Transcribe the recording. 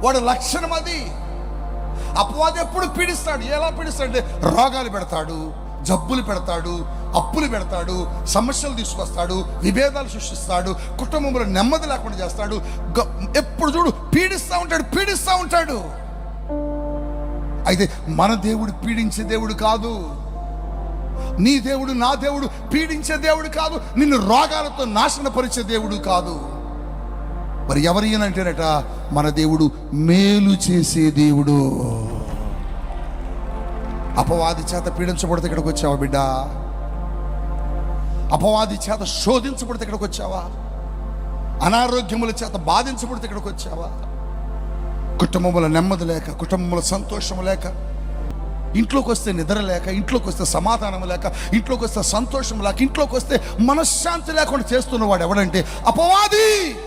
వాడి లక్షణం అది. అపవాది ఎప్పుడు పీడిస్తాడు. ఎలా పీడిస్తాడంటే రోగాలు పెడతాడు, జబ్బులు పెడతాడు, అప్పులు పెడతాడు, సమస్యలు తీసుకొస్తాడు, విభేదాలు సృష్టిస్తాడు, కుటుంబంలో నెమ్మది లేకుండా చేస్తాడు. ఎప్పుడు చూడు పీడిస్తూ ఉంటాడు. అయితే మన దేవుడు పీడించే దేవుడు కాదు. నీ దేవుడు, నా దేవుడు పీడించే దేవుడు కాదు. నిన్ను రోగాలతో నాశనపరిచే దేవుడు కాదు. మరి ఎవరినంటేనట మన దేవుడు మేలు చేసే దేవుడు. అపవాది చేత పీడించబడితే ఇక్కడికి వచ్చావా బిడ్డ? అపవాది చేత శోధించబడితే ఇక్కడికి వచ్చావా? అనారోగ్యముల చేత బాధించబడితే ఇక్కడికి వచ్చావా? కుటుంబంలో నెమ్మది లేక, కుటుంబంలో సంతోషం లేక, ఇంట్లోకి వస్తే నిద్ర లేక, ఇంట్లోకి వస్తే సమాధానం లేక, ఇంట్లోకి వస్తే సంతోషం లేక, ఇంట్లోకి వస్తే మనశ్శాంతి లేకుండా చేస్తున్నవాడు ఎవడంటే అపవాది.